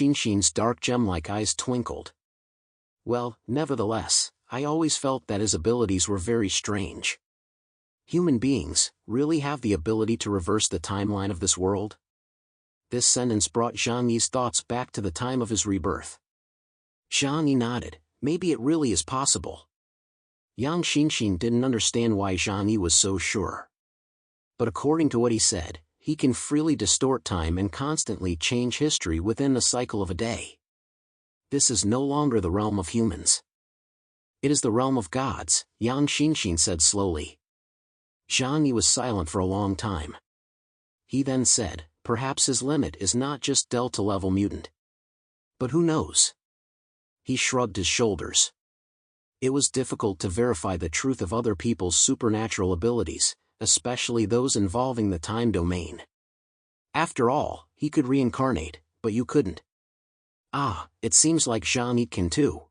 Xinxin's dark gem-like eyes twinkled. Well, nevertheless, I always felt that his abilities were very strange. Human beings really have the ability to reverse the timeline of this world? This sentence brought Zhang Yi's thoughts back to the time of his rebirth. Zhang Yi nodded. Maybe it really is possible. Yang Xinxin didn't understand why Zhang Yi was so sure. But according to what he said, he can freely distort time and constantly change history within the cycle of a day. This is no longer the realm of humans. It is the realm of gods, Yang Xinxin said slowly. Zhang Yi was silent for a long time. He then said, perhaps his limit is not just Delta-level mutant. But who knows? He shrugged his shoulders. It was difficult to verify the truth of other people's supernatural abilities, especially those involving the time domain. After all, he could reincarnate, but you couldn't. Ah, it seems like Zhang Yi can too.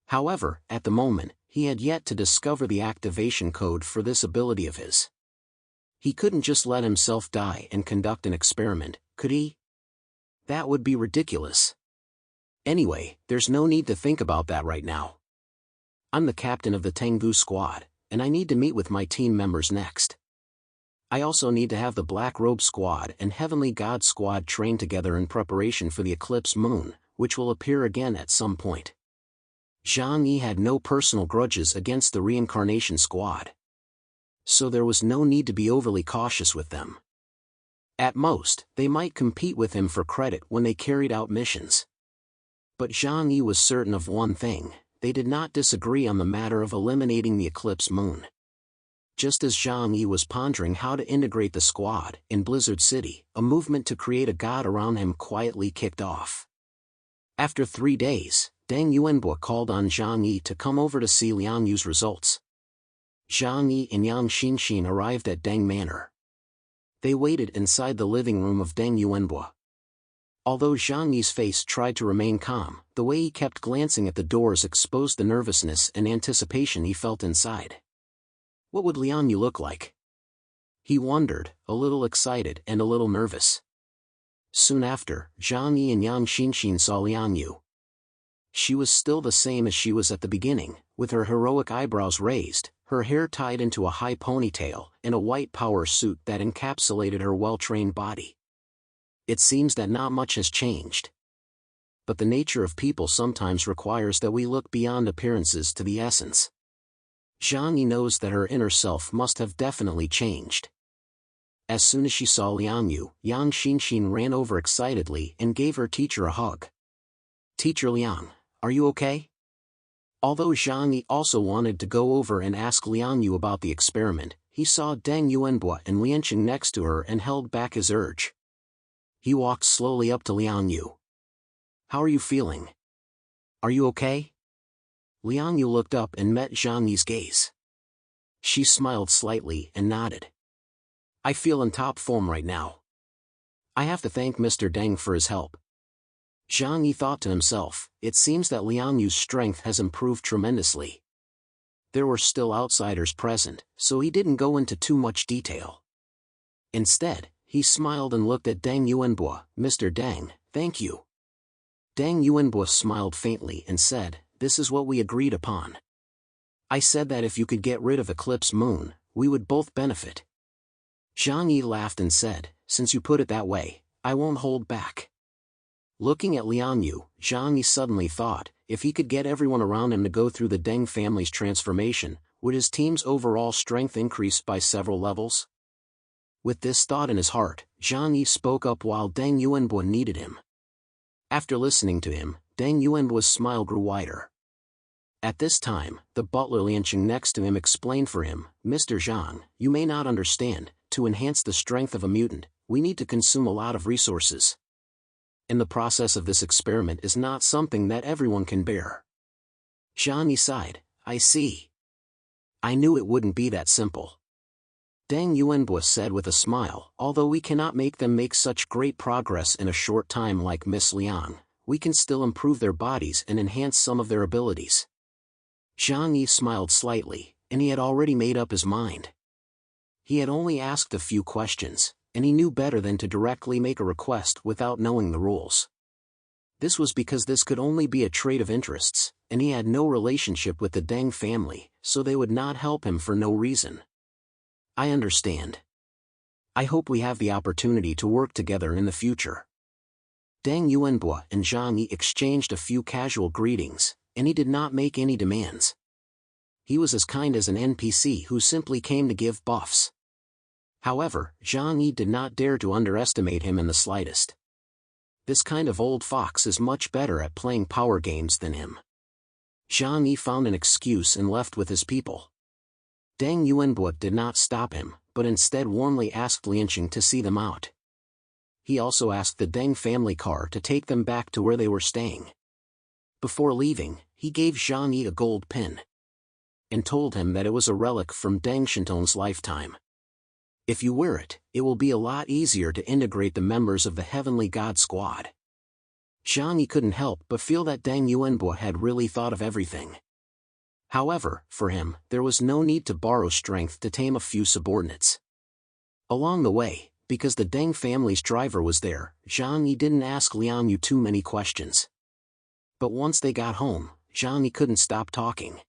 However, at the moment, he had yet to discover the activation code for this ability of his. He couldn't just let himself die and conduct an experiment, could he? That would be ridiculous. Anyway, there's no need to think about that right now. I'm the captain of the Tengvu squad, and I need to meet with my team members next. I also need to have the Black Robe squad and Heavenly God squad trained together in preparation for the eclipse moon, which will appear again at some point. Zhang Yi had no personal grudges against the reincarnation squad. So there was no need to be overly cautious with them. At most, they might compete with him for credit when they carried out missions. But Zhang Yi was certain of one thing: they did not disagree on the matter of eliminating the eclipse moon. Just as Zhang Yi was pondering how to integrate the squad, in Blizzard City, a movement to create a god around him quietly kicked off. After 3 days, Deng Yuanbo called on Zhang Yi to come over to see Liang Yu's results. Zhang Yi and Yang Xinxin arrived at Deng Manor. They waited inside the living room of Deng Yuanbo. Although Zhang Yi's face tried to remain calm, the way he kept glancing at the doors exposed the nervousness and anticipation he felt inside. What would Liang Yu look like? He wondered, a little excited and a little nervous. Soon after, Zhang Yi and Yang Xinxin saw Liang Yu. She was still the same as she was at the beginning, with her heroic eyebrows raised, her hair tied into a high ponytail, and a white power suit that encapsulated her well-trained body. It seems that not much has changed. But the nature of people sometimes requires that we look beyond appearances to the essence. Zhang Yi knows that her inner self must have definitely changed. As soon as she saw Liang Yu, Yang Xinxin ran over excitedly and gave her teacher a hug. "Teacher Liang, are you okay?" Although Zhang Yi also wanted to go over and ask Liang Yu about the experiment, he saw Deng Yuanbo and Lianqing next to her and held back his urge. He walked slowly up to Liang Yu. "How are you feeling? Are you okay?" Liang Yu looked up and met Zhang Yi's gaze. She smiled slightly and nodded. "I feel in top form right now. I have to thank Mr. Deng for his help." Zhang Yi thought to himself, it seems that Liang Yu's strength has improved tremendously. There were still outsiders present, so he didn't go into too much detail. Instead, he smiled and looked at Deng Yuanbo. "Mr. Deng, thank you." Deng Yuanbo smiled faintly and said, "This is what we agreed upon. I said that if you could get rid of Eclipse Moon, we would both benefit." Zhang Yi laughed and said, "Since you put it that way, I won't hold back." Looking at Liang Yu, Zhang Yi suddenly thought, if he could get everyone around him to go through the Deng family's transformation, would his team's overall strength increase by several levels? With this thought in his heart, Zhang Yi spoke up while Deng Yuanbo needed him. After listening to him, Deng Yuanbo's smile grew wider. At this time, the butler Lianqing next to him explained for him, "Mr. Zhang, you may not understand, to enhance the strength of a mutant, we need to consume a lot of resources. And the process of this experiment is not something that everyone can bear." Zhang Yi sighed, "I see. I knew it wouldn't be that simple." Deng Yuanbo said with a smile, "Although we cannot make them make such great progress in a short time like Miss Liang, we can still improve their bodies and enhance some of their abilities." Zhang Yi smiled slightly, and he had already made up his mind. He had only asked a few questions, and he knew better than to directly make a request without knowing the rules. This was because this could only be a trait of interests, and he had no relationship with the Deng family, so they would not help him for no reason. I understand. I hope we have the opportunity to work together in the future. Deng Yuanbo and Zhang Yi exchanged a few casual greetings, and he did not make any demands. He was as kind as an NPC who simply came to give buffs. However, Zhang Yi did not dare to underestimate him in the slightest. This kind of old fox is much better at playing power games than him. Zhang Yi found an excuse and left with his people. Deng Yuanbo did not stop him, but instead warmly asked Lianqing to see them out. He also asked the Deng family car to take them back to where they were staying. Before leaving, he gave Zhang Yi a gold pin and told him that it was a relic from Deng Shintong's lifetime. If you wear it, it will be a lot easier to integrate the members of the Heavenly God Squad. Zhang Yi couldn't help but feel that Deng Yuanbo had really thought of everything. However, for him, there was no need to borrow strength to tame a few subordinates. Along the way, because the Deng family's driver was there, Zhang Yi didn't ask Liang Yu too many questions. But once they got home, Zhang Yi couldn't stop talking.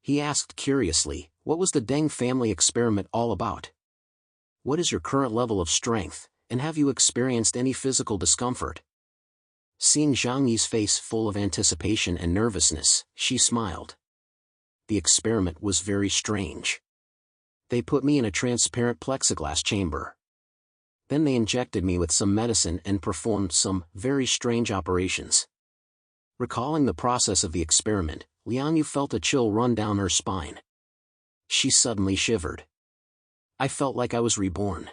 He asked curiously, what was the Deng family experiment all about? What is your current level of strength, and have you experienced any physical discomfort? Seeing Zhang Yi's face full of anticipation and nervousness, she smiled. The experiment was very strange. They put me in a transparent plexiglass chamber. Then they injected me with some medicine and performed some very strange operations. Recalling the process of the experiment, Liang Yu felt a chill run down her spine. She suddenly shivered. I felt like I was reborn.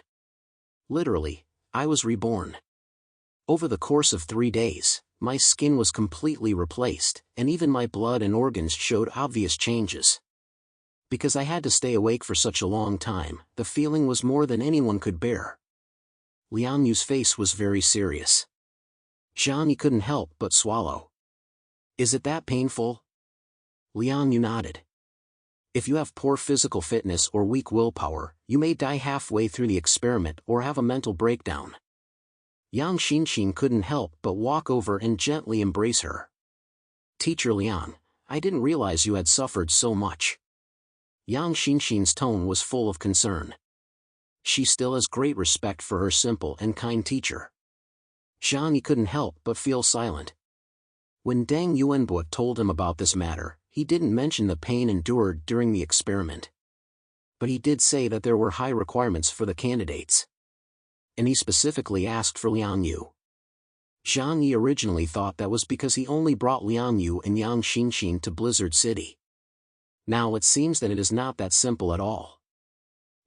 Literally, I was reborn. Over the course of 3 days, my skin was completely replaced, and even my blood and organs showed obvious changes. Because I had to stay awake for such a long time, the feeling was more than anyone could bear. Liang Yu's face was very serious. Zhang Yi couldn't help but swallow. Is it that painful? Liang Yu nodded. If you have poor physical fitness or weak willpower, you may die halfway through the experiment or have a mental breakdown. Yang Xinxin couldn't help but walk over and gently embrace her. Teacher Liang, I didn't realize you had suffered so much. Yang Xinxin's tone was full of concern. She still has great respect for her simple and kind teacher. Zhang Yi couldn't help but feel silent. When Deng Yuanbo told him about this matter, he didn't mention the pain endured during the experiment. But he did say that there were high requirements for the candidates. And he specifically asked for Liang Yu. Zhang Yi originally thought that was because he only brought Liang Yu and Yang Xinxin to Blizzard City. Now it seems that it is not that simple at all.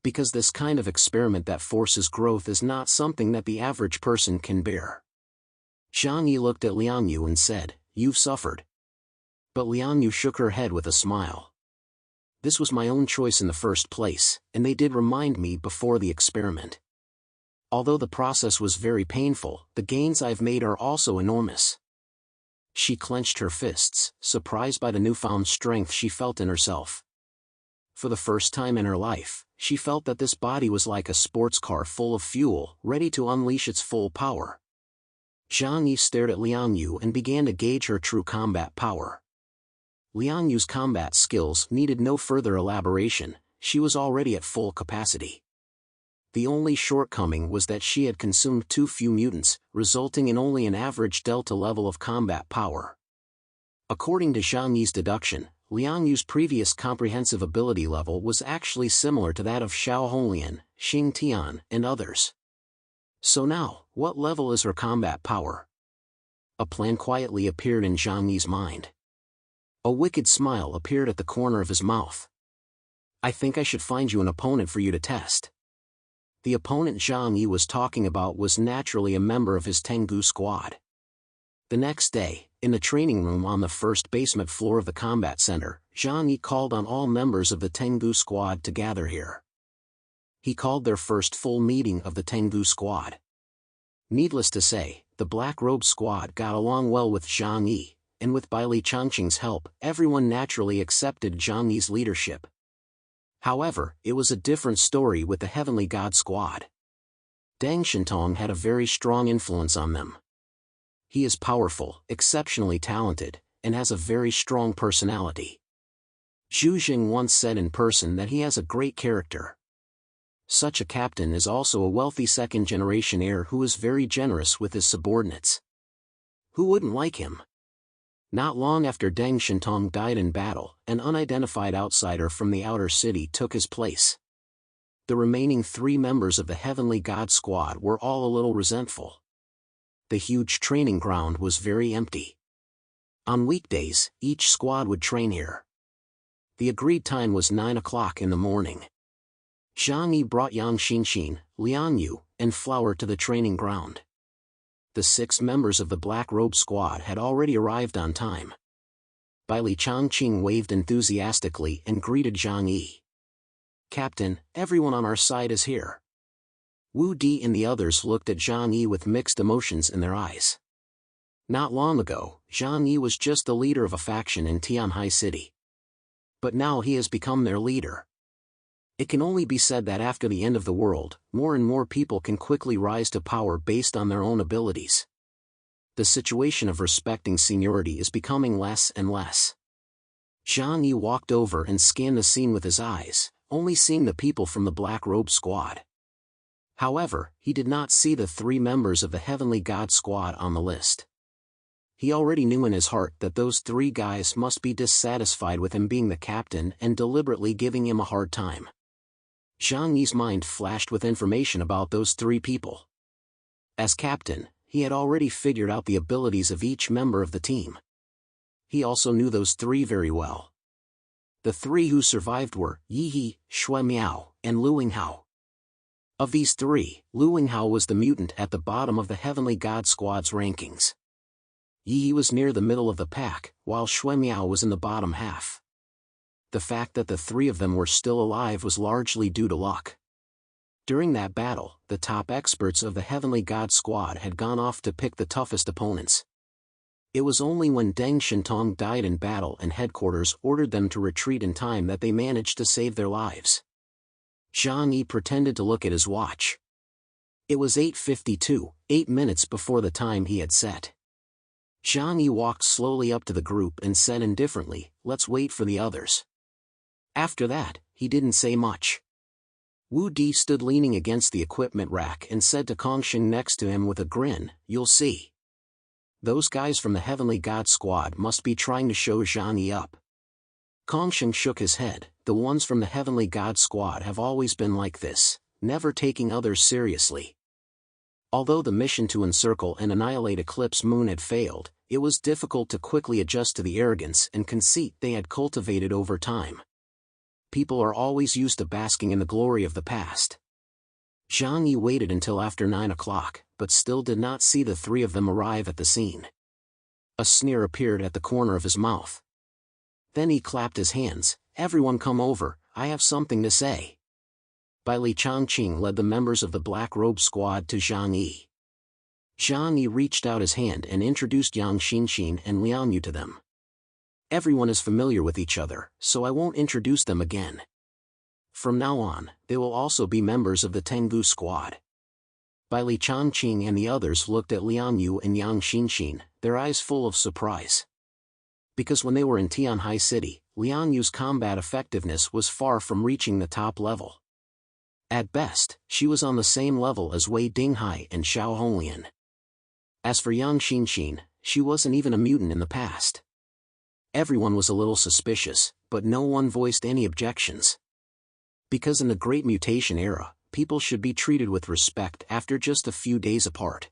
Because this kind of experiment that forces growth is not something that the average person can bear. Zhang Yi looked at Liang Yu and said, "You've suffered." But Liang Yu shook her head with a smile. This was my own choice in the first place, and they did remind me before the experiment. Although the process was very painful, the gains I've made are also enormous. She clenched her fists, surprised by the newfound strength she felt in herself. For the first time in her life, she felt that this body was like a sports car full of fuel, ready to unleash its full power. Zhang Yi stared at Liang Yu and began to gauge her true combat power. Liang Yu's combat skills needed no further elaboration, she was already at full capacity. The only shortcoming was that she had consumed too few mutants, resulting in only an average delta level of combat power. According to Zhang Yi's deduction, Liang Yu's previous comprehensive ability level was actually similar to that of Xiao Honglian, Xing Tian, and others. So now, what level is her combat power? A plan quietly appeared in Zhang Yi's mind. A wicked smile appeared at the corner of his mouth. I think I should find you an opponent for you to test. The opponent Zhang Yi was talking about was naturally a member of his Tengu squad. The next day, in the training room on the first basement floor of the combat center, Zhang Yi called on all members of the Tengu squad to gather here. He called their first full meeting of the Tengu squad. Needless to say, the Black Robe squad got along well with Zhang Yi, and with Bai Li Changqing's help, everyone naturally accepted Zhang Yi's leadership. However, it was a different story with the Heavenly God squad. Deng Shintong had a very strong influence on them. He is powerful, exceptionally talented, and has a very strong personality. Zhu Jing once said in person that he has a great character. Such a captain is also a wealthy second-generation heir who is very generous with his subordinates. Who wouldn't like him? Not long after Deng Shintong died in battle, an unidentified outsider from the outer city took his place. The remaining 3 members of the Heavenly God Squad were all a little resentful. The huge training ground was very empty. On weekdays, each squad would train here. The agreed time was 9 o'clock in the morning. Zhang Yi brought Yang Xinxin, Liang Yu, and Flower to the training ground. The 6 members of the Black Robe Squad had already arrived on time. Bai Li Changqing waved enthusiastically and greeted Zhang Yi. "Captain, everyone on our side is here." Wu Di and the others looked at Zhang Yi with mixed emotions in their eyes. Not long ago, Zhang Yi was just the leader of a faction in Tianhai City. But now he has become their leader. It can only be said that after the end of the world, more and more people can quickly rise to power based on their own abilities. The situation of respecting seniority is becoming less and less. Zhang Yi walked over and scanned the scene with his eyes, only seeing the people from the Black Robe Squad. However, he did not see the 3 members of the Heavenly God Squad on the list. He already knew in his heart that those 3 guys must be dissatisfied with him being the captain and deliberately giving him a hard time. Zhang Yi's mind flashed with information about those 3 people. As captain, he had already figured out the abilities of each member of the team. He also knew those 3 very well. The 3 who survived were Yi He, Shui Miao, and Lu Yinghao. Of these 3, Lu Yinghao was the mutant at the bottom of the Heavenly God Squad's rankings. Yi He was near the middle of the pack, while Shui Miao was in the bottom half. The fact that the 3 of them were still alive was largely due to luck. During that battle, the top experts of the Heavenly God Squad had gone off to pick the toughest opponents. It was only when Deng Shintong died in battle and headquarters ordered them to retreat in time that they managed to save their lives. Zhang Yi pretended to look at his watch. It was 8:52, 8 minutes before the time he had set. Zhang Yi walked slowly up to the group and said indifferently, "Let's wait for the others." After that, he didn't say much. Wu Di stood leaning against the equipment rack and said to Kongxing next to him with a grin, "You'll see. Those guys from the Heavenly God Squad must be trying to show Zhang Yi up." Kongxing shook his head. "The ones from the Heavenly God Squad have always been like this, never taking others seriously." Although the mission to encircle and annihilate Eclipse Moon had failed, it was difficult to quickly adjust to the arrogance and conceit they had cultivated over time. People are always used to basking in the glory of the past. Zhang Yi waited until after 9 o'clock, but still did not see the 3 of them arrive at the scene. A sneer appeared at the corner of his mouth. Then he clapped his hands. "Everyone come over, I have something to say." Bai Li Changqing led the members of the Black Robe Squad to Zhang Yi. Zhang Yi reached out his hand and introduced Yang Xinxin and Liang Yu to them. Everyone is familiar with each other, so I won't introduce them again. From now on, they will also be members of the Tenggu Squad. Bai Li Changqing and the others looked at Liang Yu and Yang Xinxin, their eyes full of surprise. Because when they were in Tianhai City, Liang Yu's combat effectiveness was far from reaching the top level. At best, she was on the same level as Wei Dinghai and Xiao Honglian. As for Yang Xinxin, she wasn't even a mutant in the past. Everyone was a little suspicious, but no one voiced any objections. Because in the Great Mutation era, people should be treated with respect after just a few days apart.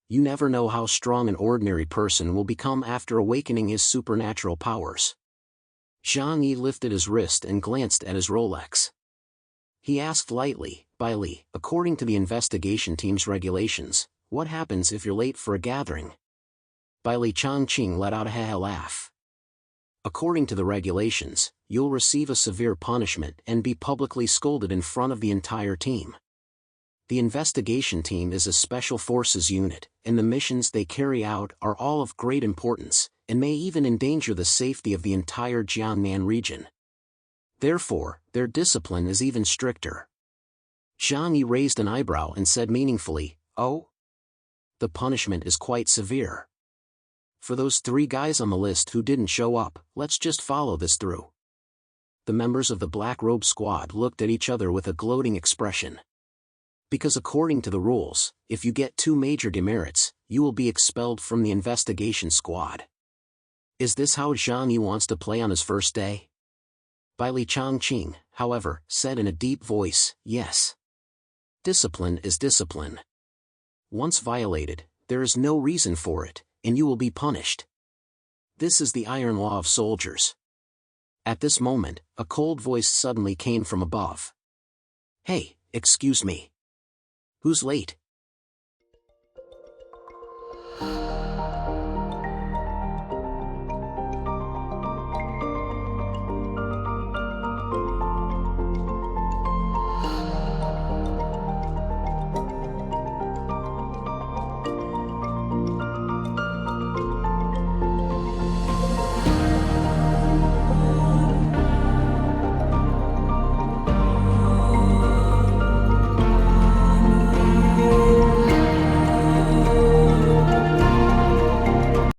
You never know how strong an ordinary person will become after awakening his supernatural powers. Zhang Yi lifted his wrist and glanced at his Rolex. He asked lightly, "Bai Li, according to the investigation team's regulations, what happens if you're late for a gathering?" Bai Li Changqing let out a ha-ha laugh. "According to the regulations, you'll receive a severe punishment and be publicly scolded in front of the entire team. The investigation team is a special forces unit, and the missions they carry out are all of great importance, and may even endanger the safety of the entire Jiangnan region. Therefore, their discipline is even stricter." Zhang Yi raised an eyebrow and said meaningfully, "Oh? the punishment is quite severe. For those 3 guys on the list who didn't show up, let's just follow this through. The members of the Black Robe Squad looked at each other with a gloating expression. Because according to the rules, if you get 2 major demerits, you will be expelled from the investigation squad. Is this how Zhang Yi wants to play on his first day? Bai Li Changqing, however, said in a deep voice, yes. Discipline is discipline. Once violated, there is no reason for it, and you will be punished. This is the iron law of soldiers. At this moment, a cold voice suddenly came from above. Hey, excuse me. Who's late?